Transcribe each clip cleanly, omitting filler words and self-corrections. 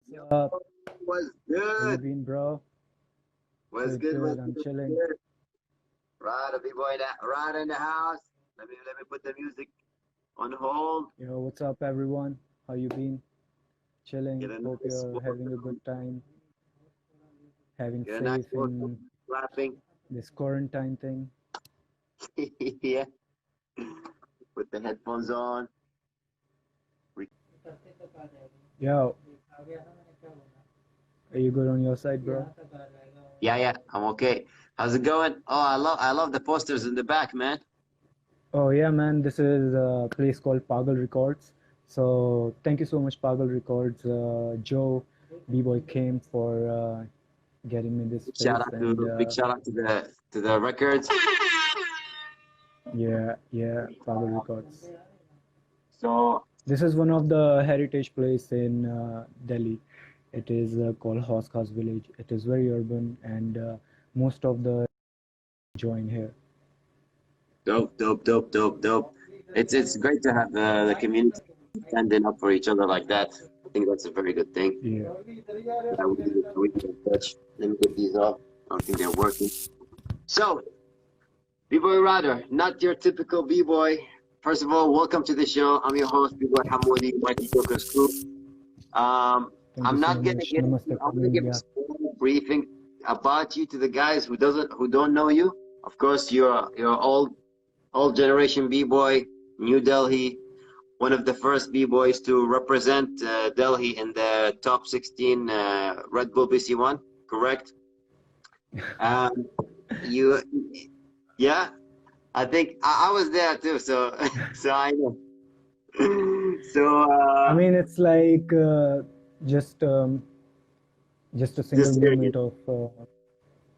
Yo, What's up? what's How you good? been, bro? What's Good, good? good. What's I'm good? What's chilling. good? Rod, a B-boy, Rod in the house. Let me put the music on hold. Yo, what's up, everyone? How you been? Get Chilling. a Hope nice you're having a good welcome. time, having Get a nice safe welcome. in Clapping. this quarantine thing. Yeah. Put the headphones on. We- Yo, are you good on your side, bro? Yeah, yeah. I'm okay. How's it going? Oh, I love the posters in the back, man. Oh yeah, man. This is a place called Pagal Records. So thank you so much, Pagal Records. Joe, B-boy came for getting me this space, and Big shout out to the records. yeah, yeah, Pagal Records. So This is one of the heritage place in Delhi. It is called Horse Khas Village. It is very urban, and most of the join here. dope. It's great to have the community standing up for each other like that. I think that's a very good thing. Yeah. We can get touch. Let me get these off. I don't think they're working. So, B-Boy Rawdr, not your typical B-Boy. First of all, welcome to the show. I'm your host, B-Boy Hamoudi, Mighty Joker's crew. Um, Thank you I'm so not gonna much. get. Namaste, I'm gonna give a Kamlelia. small briefing about you to the guys who don't know you. Of course, you're old generation B-Boy, New Delhi, one of the first B-Boys to represent Delhi in the top 16 Red Bull BC1, correct? Um, you, yeah, I think I was there too, so so I know. So I mean, it's like just um, just a single just hearing it. moment of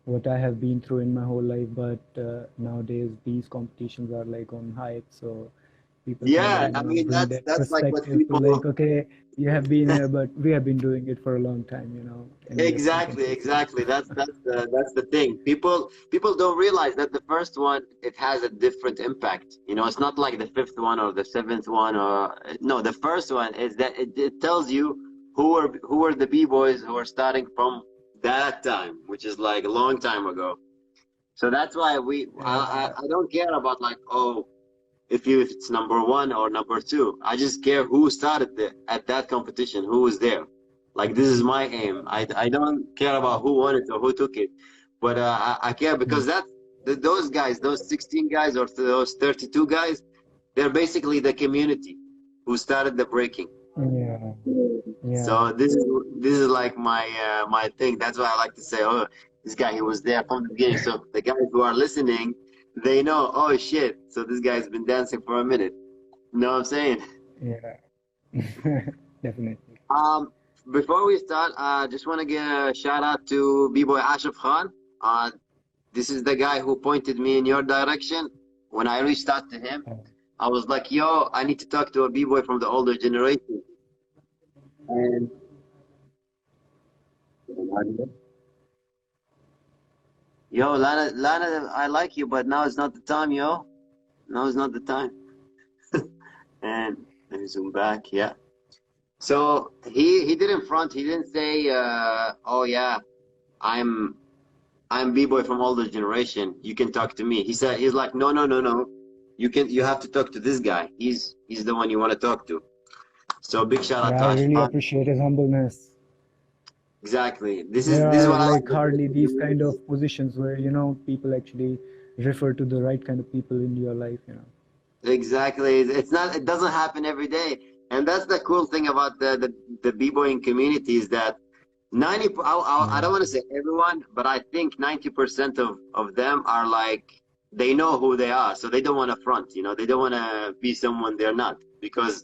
what I have been through in my whole life. But nowadays, these competitions are like on hype, so people kind of Yeah, I mean bring that that's like what perspective to like, people. okay, you have been here, but we have been doing it for a long time, and yes, you can proceed. Exactly. That's the thing. People don't realize that the first one it has a different impact. It's not like the fifth one or the seventh one or no. The first one is that it tells you who are the b-boys who are starting from that time, which is like a long time ago. So that's why I don't care about like if it's number one or number two. I just care who started at that competition, who was there. Like this is my aim. I don't care about who won it or who took it, but I care because those guys, those 16 guys or those 32 guys, they're basically the community who started the breaking. Yeah, yeah. So this is like my thing. That's why I like to say, oh, this guy he was there from the beginning. So the guys who are listening, they know, oh shit. So this guy's been dancing for a minute. You know what I'm saying? Yeah, definitely. Um, Before we start, I just want to give a shout out to B-Boy Ashraf Khan. Uh, this is the guy who pointed me in your direction. When I reached out to him, Oh, I was like, yo, I need to talk to a B-Boy from the older generation. And yo, Lana, I like you, but now is not the time, yo. Now is not the time. And let me zoom back. Yeah. So he didn't front. He didn't say, "Oh yeah, I'm I'm B-boy from older generation. You can talk to me." He's like, "No, no, no, no. You have to talk to this guy. He's the one you want to talk to." So big shout out yeah, to I really Ashfan. appreciate his humbleness. Exactly. This is There this is are what I like like about hardly the these kind community. of positions where, people actually refer to the right kind of people in your life. Exactly. It's not. It doesn't happen every day, and that's the cool thing about the b-boying community is that 90. I Yeah. don't want to say everyone, but I think 90% of them are like they know who they are, so they don't want to front. They don't want to be someone they're not because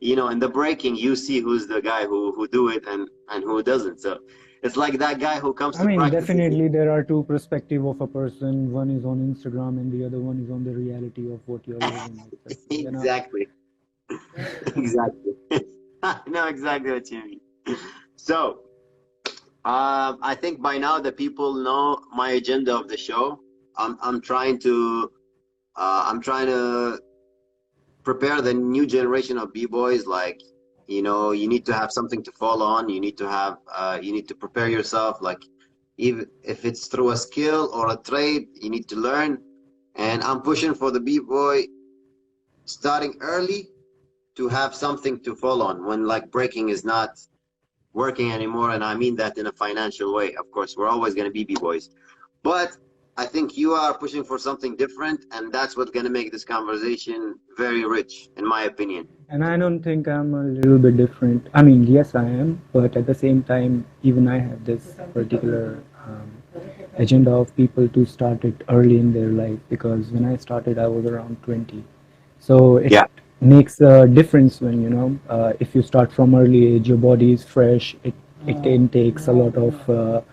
in the breaking you see who's the guy who do it and who doesn't. So it's like that guy who comes I to mean, practices. definitely there are two perspective of a person. One is on Instagram and the other one is on the reality of what you're living. It's. Exactly. Exactly. I know exactly what you mean. So. I think by now the people know my agenda of the show. I'm trying to prepare the new generation of b-boys. Like, You know, you need to have something to fall on. You need to have, you need to prepare yourself. Like, even if it's through a skill or a trade, you need to learn. And I'm pushing for the B-boy starting early to have something to fall on when like breaking is not working anymore. And I mean that in a financial way. Of course, we're always going to be B-boys. But I think you are pushing for something different, and that's what's going to make this conversation very rich, in my opinion. And I don't think I'm a little bit different. I mean, yes, I am, but at the same time, even I have this particular agenda of people to start it early in their life, because when I started, I was around 20. So it Yeah, makes a difference when, if you start from early age, your body is fresh, it intakes a lot of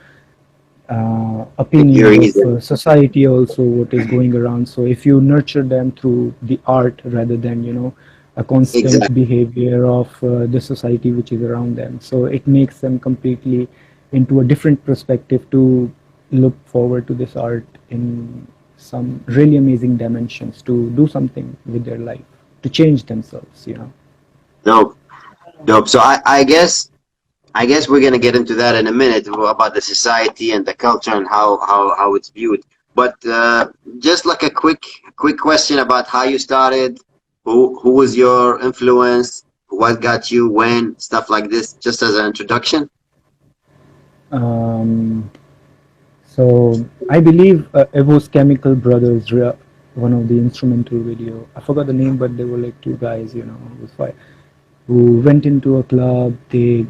opinions theories of and society also, what is going around. So if you nurture them through the art rather than a constant exactly. behavior of the society which is around them, so it makes them completely into a different perspective to look forward to this art in some really amazing dimensions, to do something with their life, to change themselves. Dope, dope. So I guess we're gonna get into that in a minute about the society and the culture and how it's viewed. But just like a quick question about how you started, who was your influence, what got you, when, stuff like this, just as an introduction. um, So I believe it was Chemical Brothers, one of the instrumental video. I forgot the name, but they were like two guys, who went into a club. They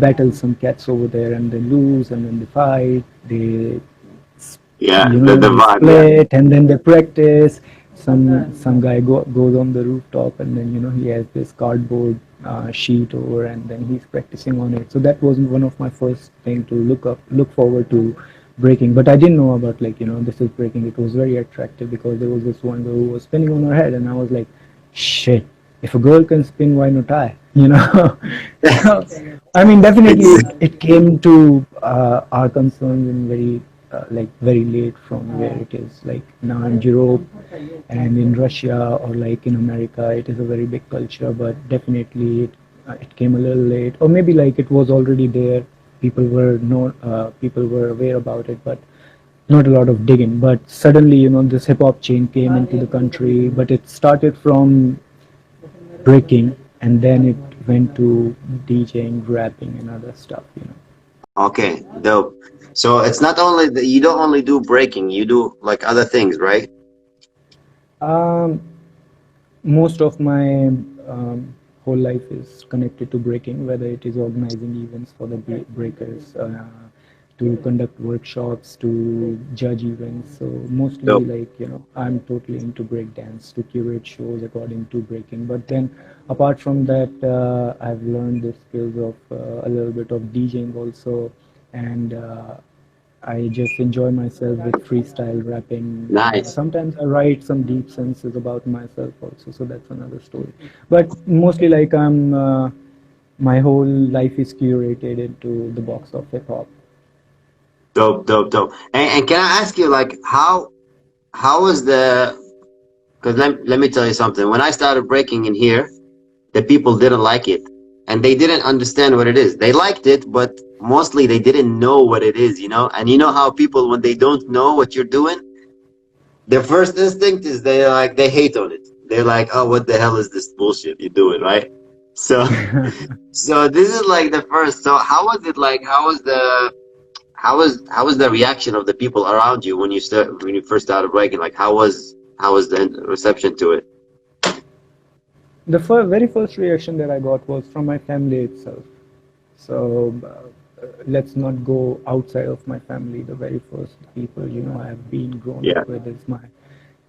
battle some cats over there, and they lose, and then they fight. They Yeah, the they vibe. Yeah, split, and then they practice. Some guy goes on the rooftop, and then he has this cardboard sheet over, and then he's practicing on it. So that was one of my first thing to look forward to breaking. But I didn't know about, like, this is breaking. It was very attractive because there was this one girl who was spinning on her head, and I was like, shit, if a girl can spin, why not I? So I mean, definitely it came to our concerns in very like very late from where it is, like now in Europe and in Russia, or like in America, it is a very big culture. But definitely it came a little late, or maybe like it was already there. People were aware about it, but not a lot of digging. But suddenly, this hip hop chain came into the country, but it started from breaking, and then it went to DJing, rapping, and other stuff. okay, dope. So it's not only that you don't only do breaking, you do like other things, right? Um, Most of my whole life is connected to breaking, whether it is organizing events for the breakers, to conduct workshops, to judge events. So mostly, Dope. like, I'm totally into breakdance, to curate shows according to breaking. But then, apart from that, I've learned the skills of a little bit of DJing also, and I just enjoy myself with freestyle rapping. Nice. Sometimes I write some deep senses about myself also, so that's another story. But mostly, like, my whole life is curated into the box of hip hop. Dope, dope, dope. And can I ask you, like, how was the? Because let me tell you something. When I started breaking in here, the people didn't like it, and they didn't understand what it is. They liked it, but mostly they didn't know what it is, you know. And you know how people, when they don't know what you're doing, their first instinct is they hate on it. They're like, oh, what the hell is this bullshit you're doing, right? So so this is like the first. So how was it like? How was the reaction of the people around you when you first started breaking? Like how was the reception to it? The very first reaction that I got was from my family itself. So let's not go outside of my family. The very first people I have been grown Yeah, up with is my.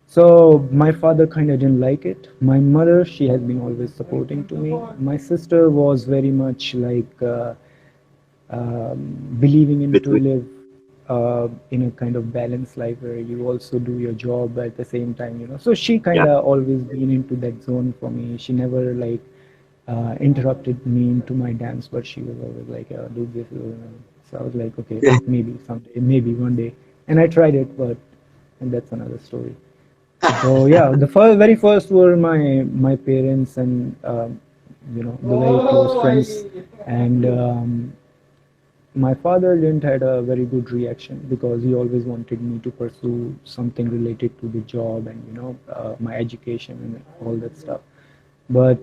So my father kind of didn't like it. My mother, she has been always supporting to me. My sister was very much like believing in to between live in a kind of balanced life where you also do your job at the same time. So she yeah. kind of always been into that zone for me. She never like interrupted me into my dance, but she was always like, do this. So I was like, okay, maybe someday, maybe one day. And I tried it, but and that's another story. So yeah, the very first were my parents, and the very close friends. And my father didn't had a very good reaction because he always wanted me to pursue something related to the job and my education and all that stuff. But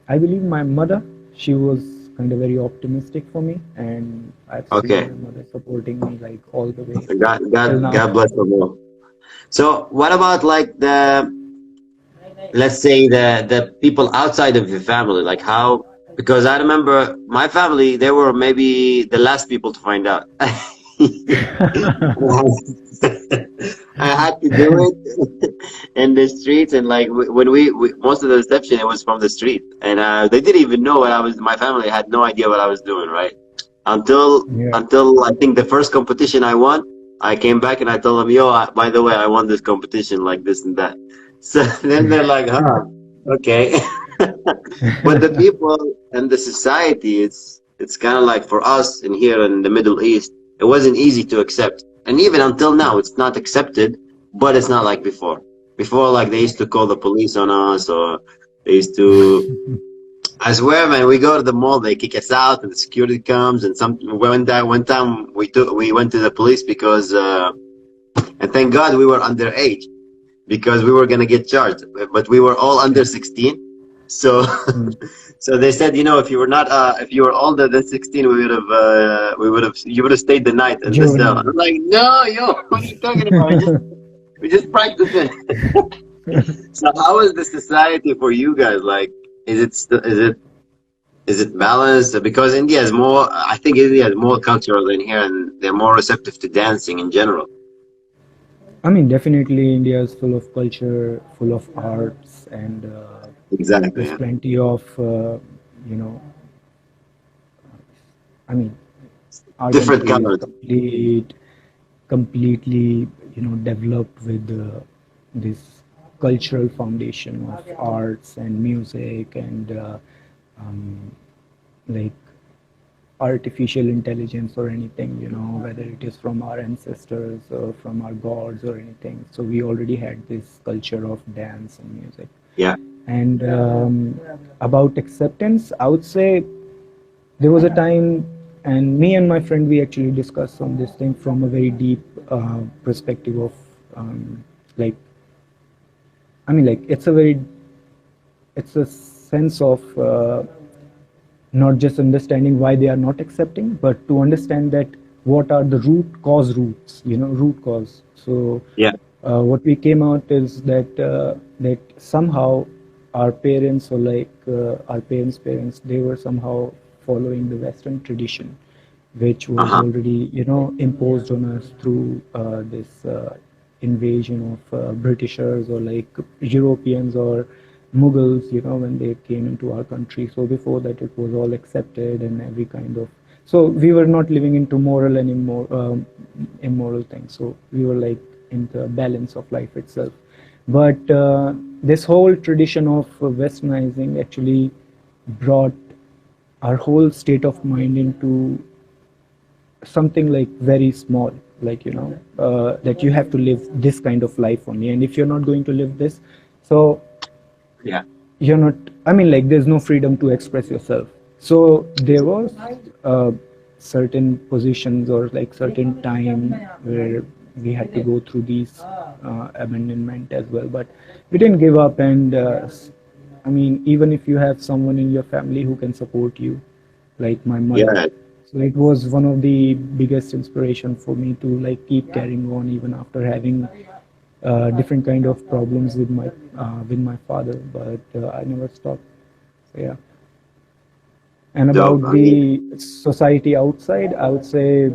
I believe my mother, she was kind of very optimistic for me, and I've seen Okay. my mother supporting me like all the way till God, now. God bless them all. So what about like the, let's say the people outside of your family, like how, because I remember my family, they were maybe the last people to find out. I had to do it in the streets, and like when we most of the reception, it was from the street, and they didn't even know what I was. My family had no idea what I was doing, right? Yeah. Until I think the first competition I won, I came back and I told them, "Yo, by the way, I won this competition, like this and that." So then they're like, "Huh, okay." But the people and the society, it's kind of like for us in here in the Middle East, it wasn't easy to accept, and even until now, it's not accepted. But it's not like before. Before, like they used to call the police on us, or they used to. I swear, man, we go to the mall, they kick us out, and the security comes. And one time we went to the police because, and thank God we were underage because we were gonna get charged, but we were all under Yeah. 16. So, Mm. so they said, if you were not, if you were older than 16, you would have stayed the night in the cell. Juvenile. I'm like, no, yo, what are you talking about? We just practicing. So, how is the society for you guys? Like, is it balanced? Because India is more, I think India is more cultural than here, and they're more receptive to dancing in general. I mean, definitely India is full of culture, full of arts, and Exactly. there's Yeah. plenty of, you know, I mean, our Different country is colors. completely, developed with this cultural foundation of arts and music and um, like artificial intelligence or anything, whether it is from our ancestors or from our gods or anything. So we already had this culture of dance and music. Yeah. And about acceptance, I would say there was a time, and me and my friend, we actually discussed on this thing from a very deep perspective of like, I mean, like it's a sense of not just understanding why they are not accepting, but to understand that what are the roots, root cause. So Yeah. what we came out is that somehow our parents or like our parents, they were somehow following the Western tradition, which was Uh-huh. already imposed on us through this invasion of Britishers or like Europeans or Mughals, when they came into our country. So before that, it was all accepted and every kind of. So we were not living into moral and immoral things. So we were like in the balance of life itself. But this whole tradition of westernizing actually brought our whole state of mind into something like very small, like that you have to live this kind of life only, and if you're not going to live this, so Yeah. you're not, I mean, like there's no freedom to express yourself. So there was certain positions or like certain time where we had to go through these abandonment as well, but we didn't give up. And I mean, even if you have someone in your family who can support you, like my mother, Yeah. so it was one of the biggest inspiration for me to like keep carrying on even after having different kind of problems with my father, but I never stopped. So yeah. And Dope. about I mean, the society outside, I would say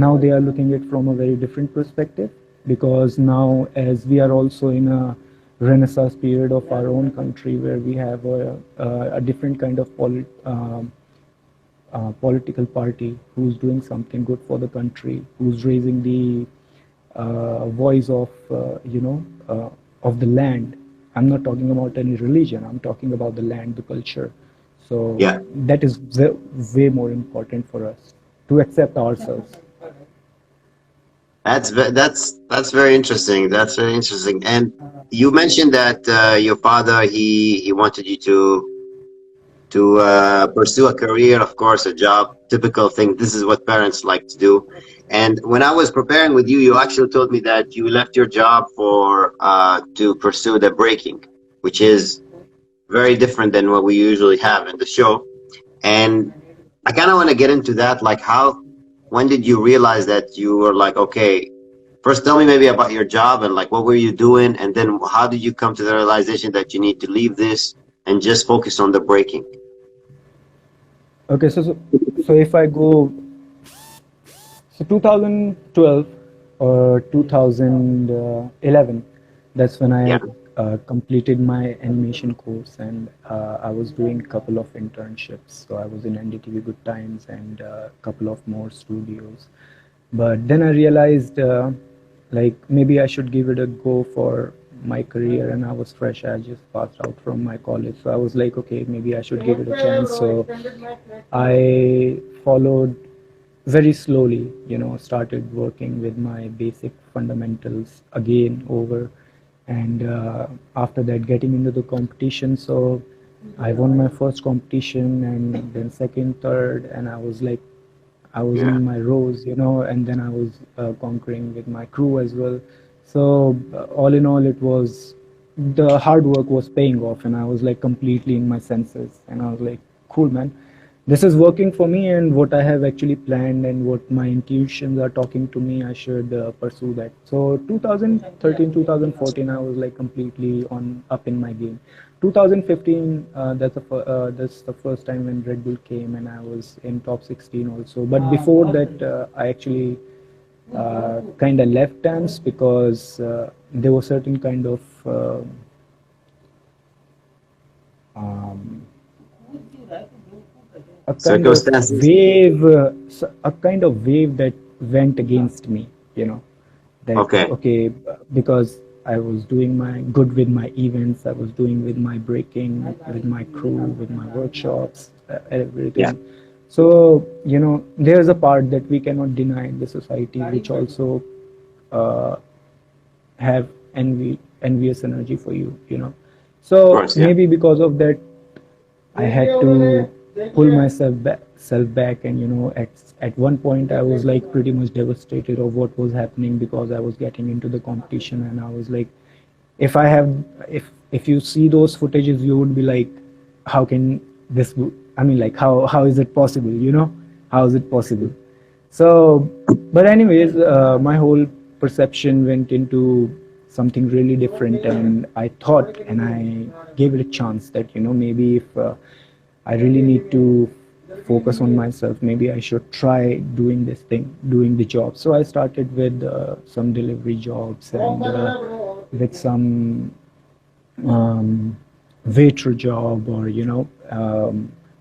now they are looking at it from a very different perspective, because now as we are also in a renaissance period of our own country where we have a different kind of political party who's doing something good for the country, who's raising the voice of the land. I'm not talking about any religion. I'm talking about the land, the culture. So yeah. that is way more important for us to accept ourselves. That's very interesting. That's very interesting. And you mentioned that your father he wanted you to. to pursue a career, of course, a job, typical thing. This is what parents like to do. And when I was preparing with you, you actually told me that you left your job for to pursue the breaking, which is very different than what we usually have in the show. And I kind of want to get into that, like how, when did you realize that you were like, okay, first tell me maybe about your job and like what were you doing, and then how did you come to the realization that you need to leave this and just focus on the breaking? Okay, so if I go, so 2012 or 2011, that's when Yeah, I completed my animation course, and I was doing a couple of internships. So I was in NDTV Good Times and a couple of more studios. But then I realized, like maybe I should give it a go for my career, and I was fresh. I just passed out from my college, so I was like, okay, maybe I should give it a chance. So I followed very slowly, started working with my basic fundamentals again over, and after that getting into the competition. So I won my first competition, and then second, third, and I was yeah, in my rows, and then I was conquering with my crew as well. So all in all, it was, the hard work was paying off, and I was like completely in my senses, and I was like, cool, man, this is working for me, and what I have actually planned and what my intuitions are talking to me, I should pursue that. So 2013, 2014, I was like completely on up in my game. 2015, that's the first time when Red Bull came, and I was in top 16 also. But before that, I actually kind of left dance because there was certain kind of um, a kind of circumstances. wave, a kind of wave that went against me, that Okay, okay, because I was doing my good with my events, I was doing with my breaking, with my crew, with my workshops, yeah, everything. So there's a part that we cannot deny in the society, which also uh, have envious energy for you, of so course, yeah. maybe because of that I had to pull myself back, and at one point I was like pretty much devastated of what was happening, because I was getting into the competition, and I was like, if I have, if you see those footages, you would be like, how can I mean, like, how is it possible? How is it possible? So, but anyways, my whole perception went into something really different, and I thought, and I gave it a chance that maybe if I really need to focus on myself, maybe I should try doing this thing, doing the job. So I started with some delivery jobs, and with some um, waiter job, or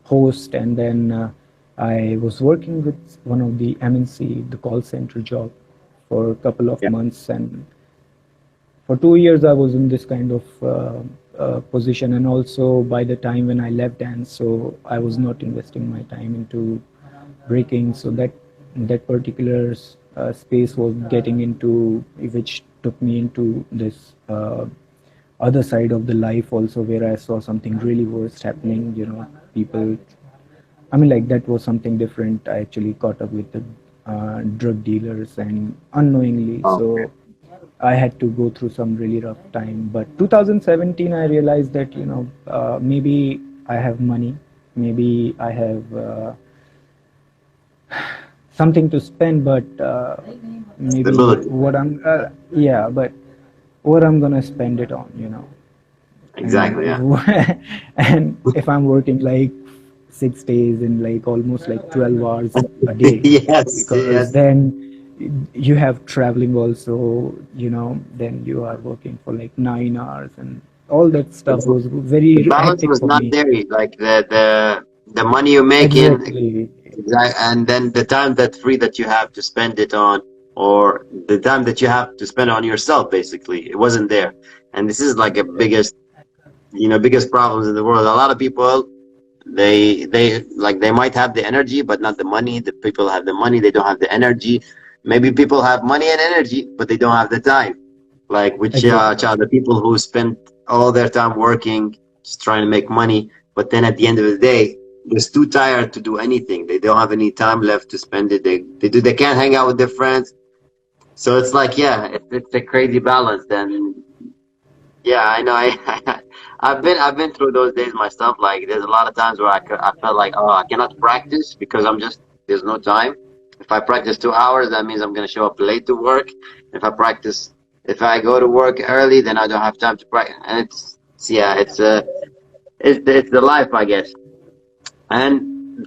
host, and then I was working with one of the MNC, the call center job, for a couple of Yeah. months, and for 2 years I was in this kind of position. And also by the time when I left dance, so I was not investing my time into breaking, so that particular space was getting into, which took me into this other side of the life also, where I saw something really worst happening, people, I mean, like, that was something different. I actually caught up with the drug dealers, and unknowingly, Okay. so I had to go through some really rough time. But 2017, I realized that maybe I have money, maybe I have something to spend, but maybe Stability. what I'm yeah, but what I'm gonna spend it on, Exactly, and yeah. and if I'm working like 6 days in like almost like 12 hours a day, Yes, because yes. then you have traveling also, then you are working for like 9 hours, and all that stuff It's, was the very balance hectic was for not me. there. Like the money you make in, Exactly. and then the time that free that you have to spend it on, or the time that you have to spend on yourself, basically, it wasn't there. And this is like a biggest, biggest problems in the world. A lot of people, they like they might have the energy but not the money. The people have the money, they don't have the energy. Maybe people have money and energy but they don't have the time, like which Exactly. child, the people who spend all their time working, just trying to make money, but then at the end of the day, they're too tired to do anything. They don't have any time left to spend it. They can't hang out with their friends. So it's like, yeah, it's a crazy balance. And yeah, I know. I've been through those days myself. Like, there's a lot of times where I felt like, oh, I cannot practice because there's no time. If I practice 2 hours, that means I'm gonna show up late to work. If I practice, if I go to work early, then I don't have time to practice. And yeah, it's the life, I guess. And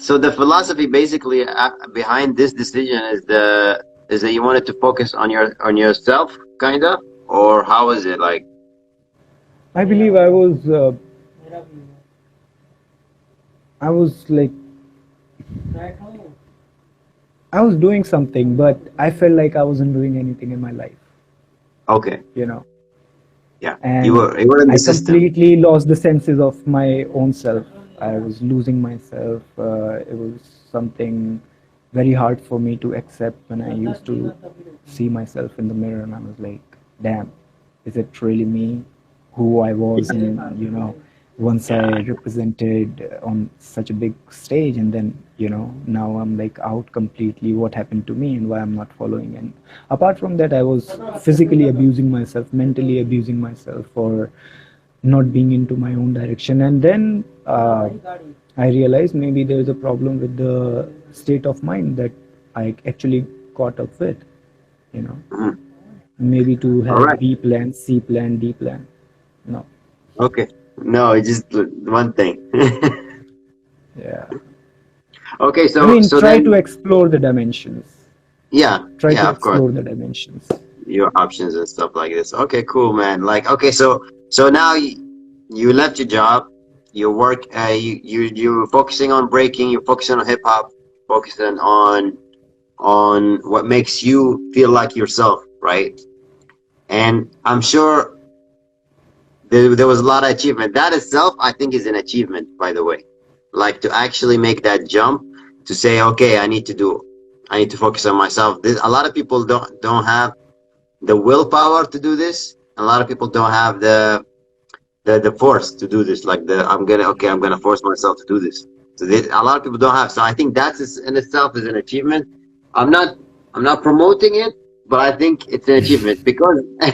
so the philosophy basically behind this decision is that you wanted to focus on yourself, kind of, or how is it like? I believe I was like I was doing something, but I felt like I wasn't doing anything in my life, Okay, you know. yeah, And you were in the I system. completely lost the senses of my own self. I was losing myself. It was something very hard for me to accept when I used to see myself in the mirror, and I was like, "Damn, is it really me? Who I was?" Yeah, And once I yeah. represented on such a big stage, and then now I'm like out completely. What happened to me, and why I'm not following? And apart from that, I was physically abusing myself, mentally abusing myself for not being into my own direction. And then I realized maybe there's a problem with the state of mind that I actually caught up with. You know, Mhm. maybe to All have right. B plan, C plan, D plan. No, Okay. No, it's just one thing. yeah. Okay, I so mean, so try to then, explore the dimensions. yeah, Try to yeah, of course, explore the dimensions. your options and stuff like this. Okay, cool, man. Like, okay, so now you left your job, you work, you're focusing on breaking, you're focusing on hip hop, focusing on what makes you feel like yourself, right? And I'm sure there was a lot of achievement. That itself, I think, is an achievement, by the way. Like, to actually make that jump to say, okay, I need to focus on myself. A lot of people don't have the willpower to do this. A lot of people don't have the force to do this. Like, I'm gonna force myself to do this. So a lot of people don't have. So I think in itself is an achievement. I'm not I'm not promoting it, but I think it's an achievement because I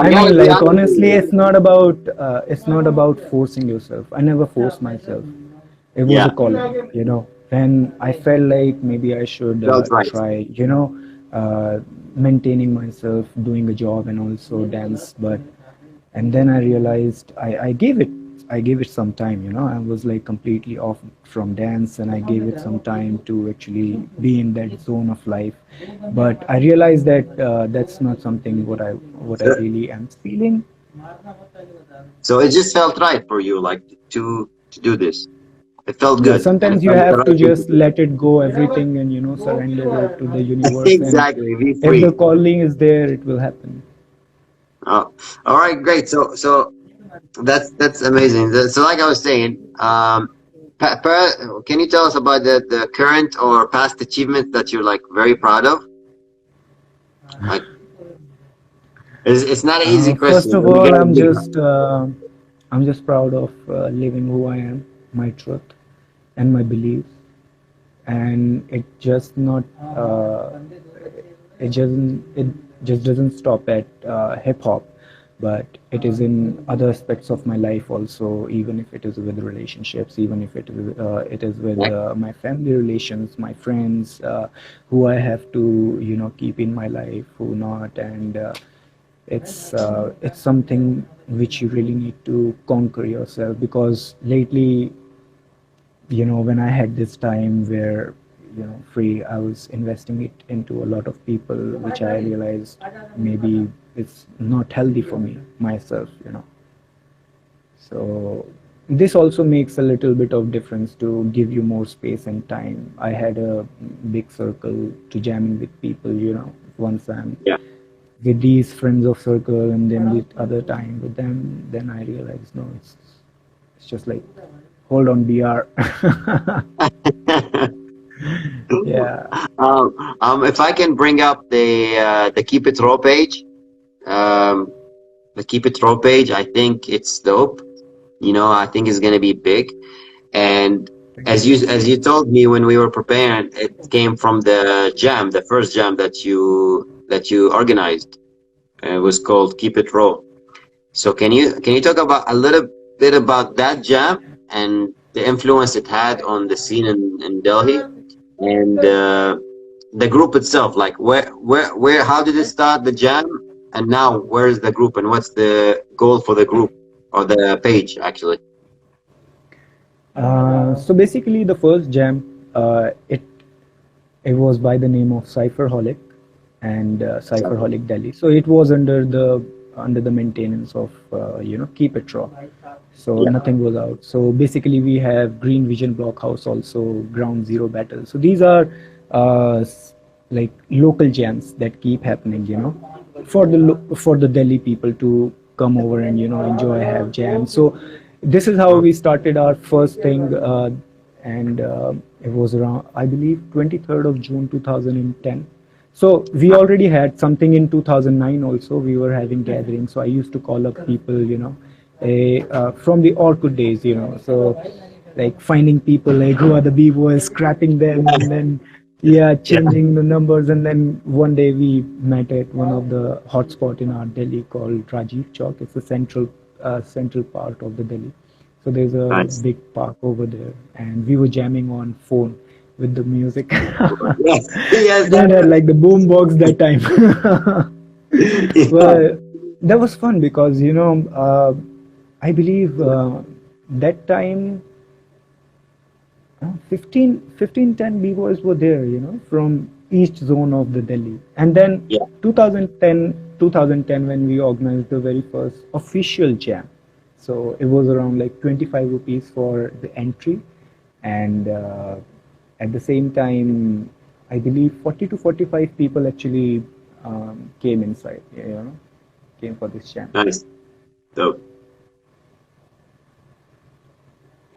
I gotta mean, be like honest with honestly, you. it's not about forcing yourself. I never forced myself. It was a Yeah, calling. When I felt like maybe I should felt right. try, maintaining myself, doing a job, and also dance. And then I realized I gave it some time. I was like completely off from dance, and I gave it some time to actually be in that zone of life. But I realized that that's not something what I So, really am feeling. so it just felt right for you, like, to do this. It felt Yeah, good, and it sometimes you felt like the have to right thing to just do. let it go, everything, and surrender it to the universe. And Exactly, be if the free. calling is there, it will happen. Oh, all right, great. So that's amazing. So, like I was saying, can you tell us about the current or past achievements that you're like very proud of? Like, it's not an easy First question. of Let me all, get a big one. I'm just proud of living who I am, my truth, and my beliefs. And it just doesn't stop at hip hop, but it is in other aspects of my life also. Even if it is with relationships, even if it is with Like, my family relations, my friends, who I have to keep in my life, who not. And it's something which you really need to conquer yourself, because lately, when I had this time where free, I was investing it into a lot of people, which I realized maybe it's not healthy for me myself. So this also makes a little bit of difference to give you more space and time. I had a big circle to jamming with people. Once I'm yeah. with these friends of circle, and then with other time with them, then I realized, no, it's just like, hold on, BR. Yeah. If I can bring up the Keep.It.Raw page, um, the Keep.It.Raw page, I think it's dope. I think is going to be big. And as you told me when we were preparing, it came from the jam, the first jam that you organized. It was called Keep.It.Raw. So can you talk about a little bit about that jam and the influence it had on the scene in Delhi, and the group itself? Like where how did it start, the jam, and now where's the group, and what's the goal for the group or the page actually? So basically, the first jam, it was by the name of Cypherholic and Cypherholic Delhi. So it was under the maintenance of Keep.It.Raw. So Yeah, nothing was out. So basically, we have Green Vision Blockhouse, also Ground Zero Battle. So these are like local jams that keep happening, for the Delhi people to come over and enjoy, have jams. So this is how we started our first thing, and it was around, I believe, 23rd of June 2010. So we already had something in 2009 also. We were having gatherings. So I used to call up people, from the Orkut days, So like finding people like who are the B-boys, scrapping them, and then yeah, yeah, changing the numbers. And then one day we met at one of the hotspot in our Delhi called Rajiv Chowk. It's the central part of the Delhi. So there's a nice. big park over there, and we were jamming on phone with the music. Yes, yes, We didn't have like the boom box that time. yeah, Well, that was fun because I believe that time 15 10 b-boys were there, from each zone of the Delhi. And then yeah. 2010 when we organized the very first official jam. So it was around like 25 rupees for the entry, and at the same time, I believe 40 to 45 people actually came inside, came for this jam. Nice. Dope.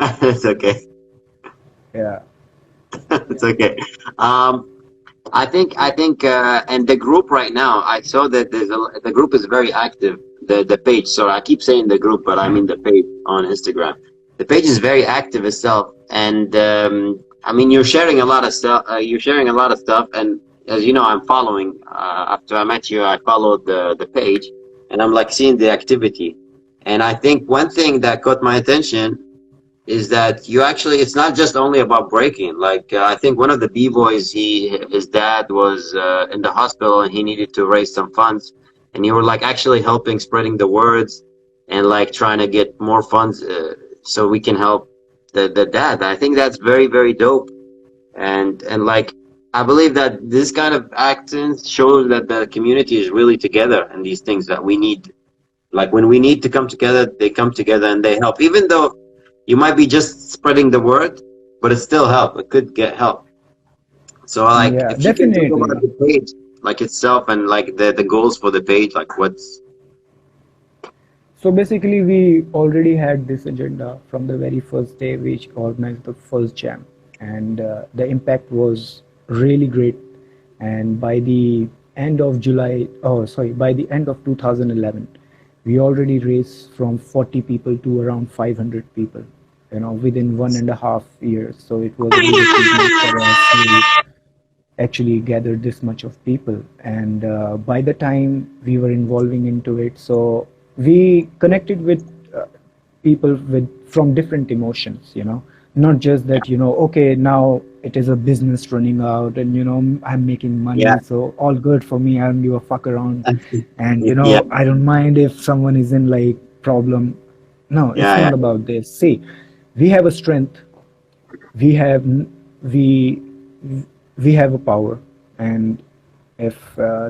It's okay. Yeah. It's okay. Um, I think and the group right now, I saw that the group is very active. The page. So I keep saying the group, but I mean the page on Instagram. The page is very active itself, and I mean you're sharing a lot of stuff. You're sharing a lot of stuff, and as you know, I'm following. After I met you, I followed the page, and I'm like seeing the activity. And I think one thing that caught my attention is that you actually, it's not just only about breaking. Like I think one of the b-boys, his dad was in the hospital and he needed to raise some funds, and you were like actually helping spreading the words and like trying to get more funds so we can help the dad. I think that's very very dope. And like I believe that this kind of actions shows that the community is really together in these things that we need. Like when we need to come together, they come together and they help. Even though you might be just spreading the word, but it still help. It could get help. So like Yeah, if you can talk about definitely. the page like itself and like the goals for the page, like what's So basically, we already had this agenda from the very first day we organized the first jam, and the impact was really great. And by the end of July, oh sorry, by the end of 2011, we already raised from 40 people to around 500 people, within 1.5 years. So it was a big achievement for us to actually gathered this much of people. And by the time we were involving into it, so we connected with people with from different emotions, not just that, okay, now it is a business running out, and I'm making yeah. money, so all good for me, I don't give a fuck around. And Yeah, I don't mind if someone is in like problem. No, it's yeah, yeah, not about this. See, we have a strength, we have we we have a power, and if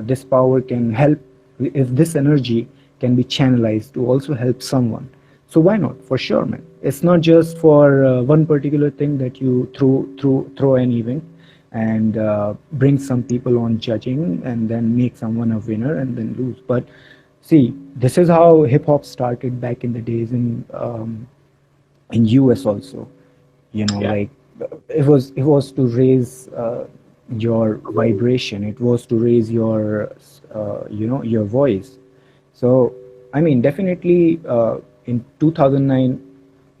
this power can help, if this energy can be channelized to also help someone, so why not? For sure, man. It's not just for one particular thing that you throw an event and bring some people on judging and then make someone a winner and then lose. But see, this is how hip hop started back in the days in US also. yeah. Like it was to raise your vibration. It was to raise your your voice. So I mean, definitely in 2009,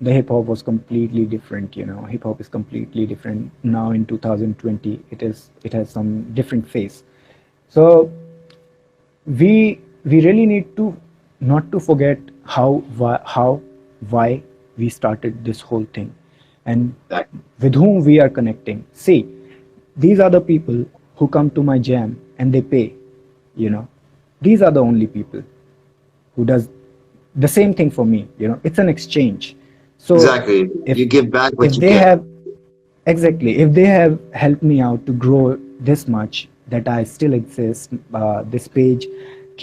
the hip hop was completely different. Hip hop is completely different now in 2020. It has some different face. So we really need to not to forget why we started this whole thing, and Exactly. with whom we are connecting. See, these are the people who come to my jam and they pay. you know these are the only people who does the same thing for me. It's an exchange. So Exactly. if You give back what if you they get. have exactly, if they have helped me out to grow this much, that I still exist, this page,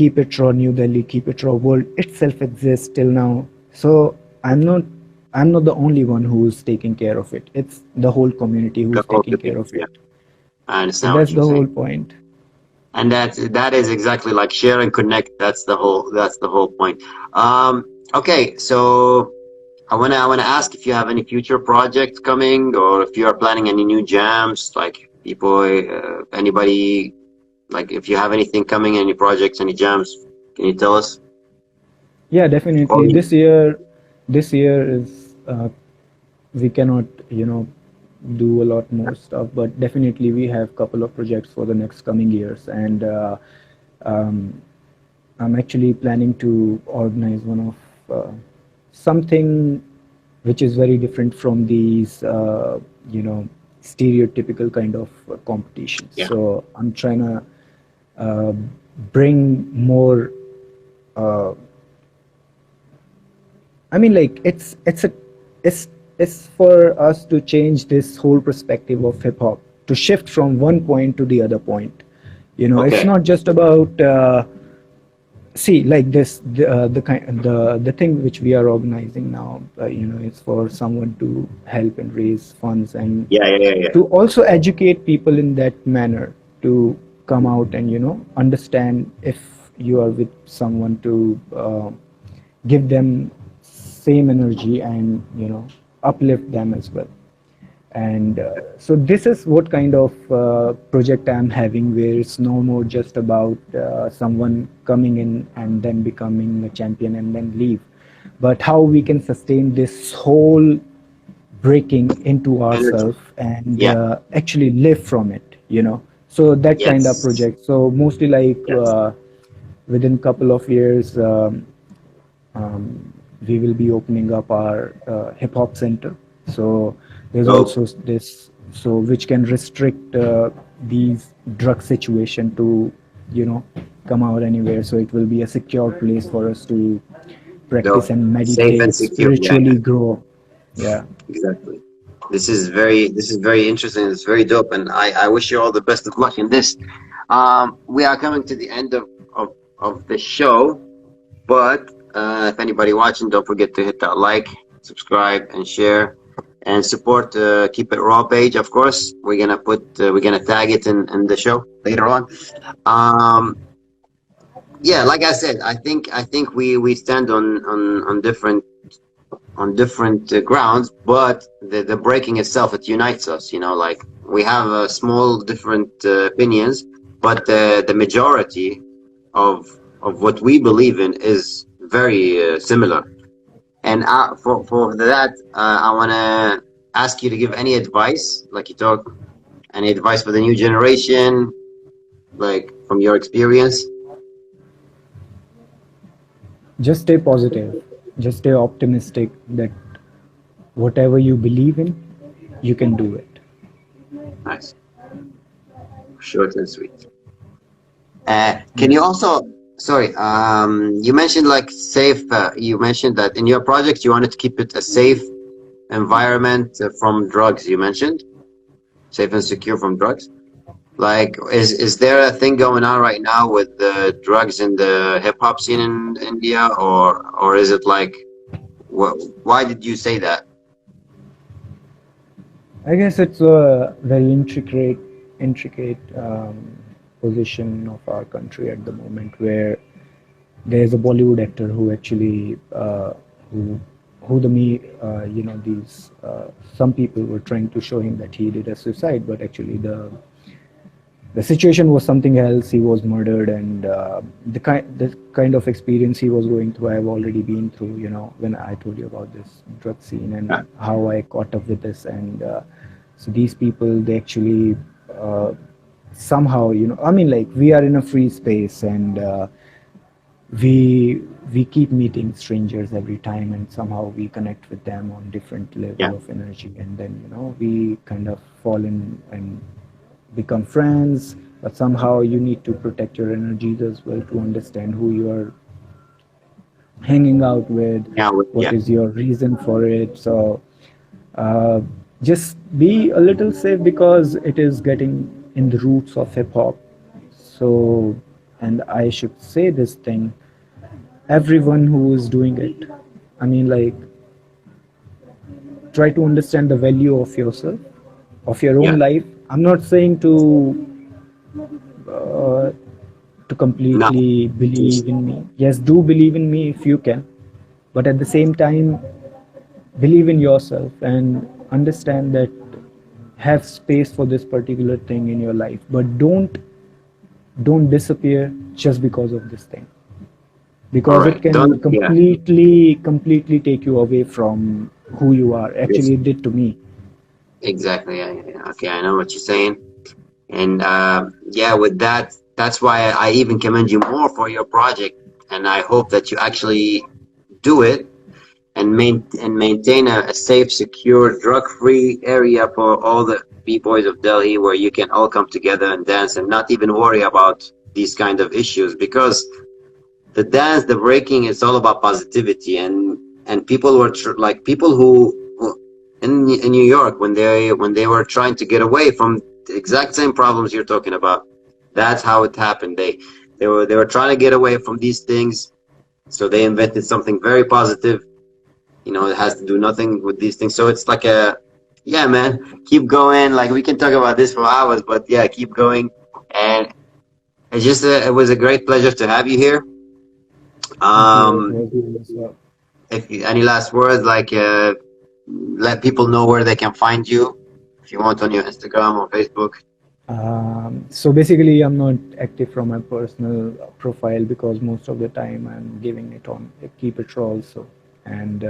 Keep It Raw New Delhi, Keep It Raw World itself exists till now. So I'm not the only one who's taking care of it. It's the whole community The who's whole taking care community. of Yeah, it. I So understand what that's you're the whole saying. point. And that is exactly like share and connect. That's the whole point. Okay, so I wanna ask if you have any future projects coming, or if you are planning any new jams, like people, anybody, like if you have anything coming, any projects, any jams, can you tell us? Yeah, Or definitely. This year is we cannot do a lot more stuff, but definitely we have couple of projects for the next coming years, and um, I'm actually planning to organize one of something which is very different from these you know stereotypical kind of competitions. yeah, So I'm trying to uh, bring more. Uh, I mean, like it's it's for us to change this whole perspective of hip hop, to shift from one point to the other point. It's okay, not just about see, like this, the thing which we are organizing now. It's for someone to help and raise funds, and yeah, yeah, yeah, yeah. to also educate people in that manner, to come out and understand, if you are with someone, to give them same energy, and uplift them as well. And so this is what kind of project I'm having, where it's no more just about someone coming in and then becoming a champion and then leave, but how we can sustain this whole breaking into Energy, ourselves, and yeah, actually live from it. So that kind of yes, project. So mostly like yes. within couple of years, we will be opening up our hip hop center. So there's Dope. also this, so which can restrict these drug situation to come out anywhere. So it will be a secure place for us to practice Dope. and Safe and meditate, secure. Yeah, spiritually grow. Yeah. exactly. This is very interesting. It's very dope, and I wish you all the best of luck in this. We are coming to the end of the show, but if anybody watching, don't forget to hit that like, subscribe, and share, and support Keep It Raw page. Of course, we're gonna tag it in the show later on. Um, yeah, like I said, I think we stand on different grounds, but the breaking itself, it unites us. Like we have small different opinions, but the majority of what we believe in is very similar. And for that, I want to ask you to give any advice, like you talk, any advice for the new generation, like from your experience. Just stay positive, just stay optimistic, that whatever you believe in, you can do it. Nice, short and sweet. Can Yeah. you also, sorry, you mentioned like safe, you mentioned that in your project you wanted to keep it a safe environment from drugs, you mentioned, safe and secure from drugs. Like, is there a thing going on right now with the drugs in the hip hop scene in India, or is it like, why did you say that? I guess it's a very intricate position of our country at the moment, where there's a Bollywood actor who actually who the me these some people were trying to show him that he did a suicide, but actually the situation was something else. He was murdered, and the kind of experience he was going through, I have already been through. When I told you about this drug scene and how I caught up with this, and so these people, they actually somehow, I mean, like, we are in a free space, and we keep meeting strangers every time, and somehow we connect with them on different Yeah, level of energy, and then we kind of fall in and become friends. But somehow you need to protect your energies as well, to understand who you are hanging out with, yeah, what yeah, is your reason for it. So uh, just be a little safe, because it is getting in the roots of hip hop. So, and I should say this thing, everyone who is doing it, I mean, like, try to understand the value of yourself, of your yeah. own life. I'm not saying uh, to No, completely believe in me. Yes, do believe in me if you can, but at the same time, believe in yourself and understand that, have space for this particular thing in your life, but don't disappear just because of this thing, because it correct. can Don't, yeah, completely take you away from who you are. yes, Actually, it did to me. exactly. Yeah, yeah, yeah. Okay, I know what you're saying. And yeah, with that, that's why I even commend you more for your project. And I hope that you actually do it and maintain a safe, secure, drug-free area for all the B-boys of Delhi, where you can all come together and dance and not even worry about these kind of issues, because the dance, the breaking, it's all about positivity. And people were like people who in New York, when they were trying to get away from the exact same problems you're talking about. That's how it happened. They were trying to get away from these things, so they invented something very positive. It has to do nothing with these things. So it's like yeah, man, keep going. Like, we can talk about this for hours, but yeah, keep going. And it was a great pleasure to have you here. Thank you. It Um, was mine as well. if you, any last words, like, let people know where they can find you, if you want, on your Instagram or Facebook. So basically, I'm not active from my personal profile, because most of the time I'm giving it on Keep.It.Raw also. And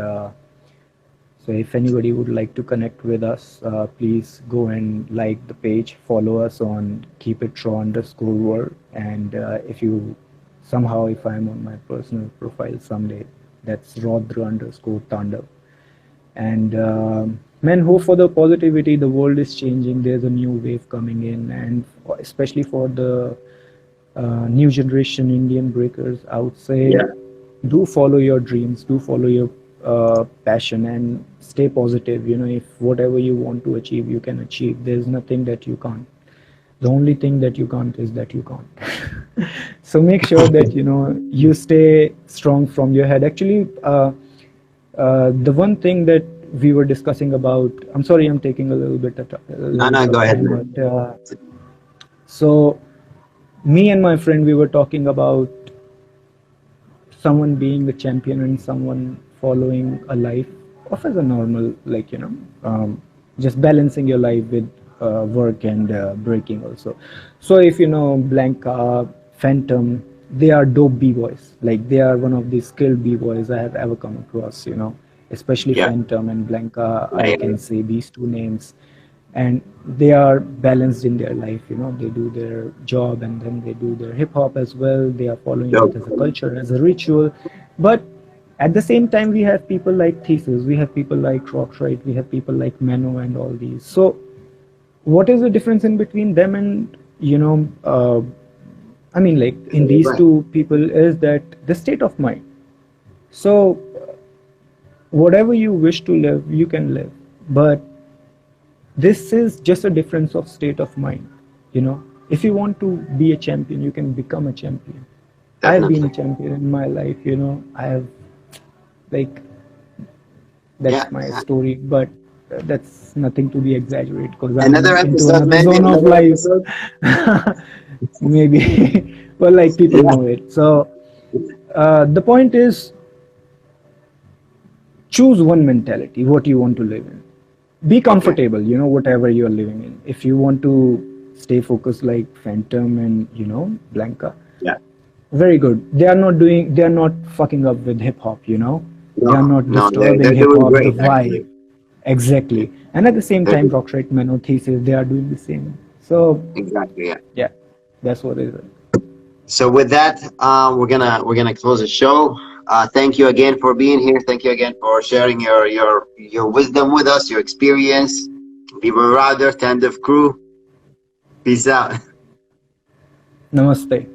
so if anybody would like to connect with us, please go and like the page, follow us on Keep.It.Raw_world. And if you somehow, if I'm on my personal profile someday, that's Rawdr_Tandav. And man, hope for the positivity. The world is changing. There's a new wave coming in, and especially for the new generation Indian breakers, I would say, Yeah, do follow your dreams, do follow your passion, and stay positive. If whatever you want to achieve, you can achieve. There's nothing that you can't. The only thing that you can't is that you can't. So make sure that you stay strong from your head. Actually, the one thing that we were discussing about, I'm sorry, I'm taking a no, little no, bit go of ahead, time, man. but so me and my friend, we were talking about someone being a champion and someone following a life of as a normal, like, just balancing your life with work and breaking also. So if Blanca, Phantom, they are dope b-boys. Like, they are one of the skilled b-boys I have ever come across. Especially Yeah, Phantom and Blanca, yeah, I yeah, can yeah. say these two names. And they are balanced in their life. They do their job, and then they do their hip hop as well. They are following it as a Dope. culture, as a ritual. But at the same time, we have people like Thesis, we have people like Rockstrite, we have people like Mano, and all these. So what is the difference in between them and, I mean, like, in these Right. two people, is that the state of mind. So whatever you wish to live, you can live. But this is just a difference of state of mind. If you want to be a champion, you can become a champion. I have been a Definitely. champion in my life. I have, like, Yeah, that's my yeah. story, but that's nothing to be exaggerated, because Another I'm into episode, another maybe zone of another life. episode. Maybe. But like, people Yeah, know it. So the point is, choose one mentality, what you want to live in. Be okay. comfortable, whatever you're living in. If you want to stay focused like Phantom and Blanca. Yeah. Very good. They are not fucking up with hip hop, They are No, not no, disturbing they're hip doing hop, the great vibe. actually. Exactly. And at the same They're time, doing, Rockstrike Menno Thesis, they are doing the same. So exactly, yeah. yeah, that's what it is. So with that, we're gonna close the show. Thank you again for being here. Thank you again for sharing your wisdom with us, your experience. Bboy Rawdr, Tandav crew. Peace out. Namaste.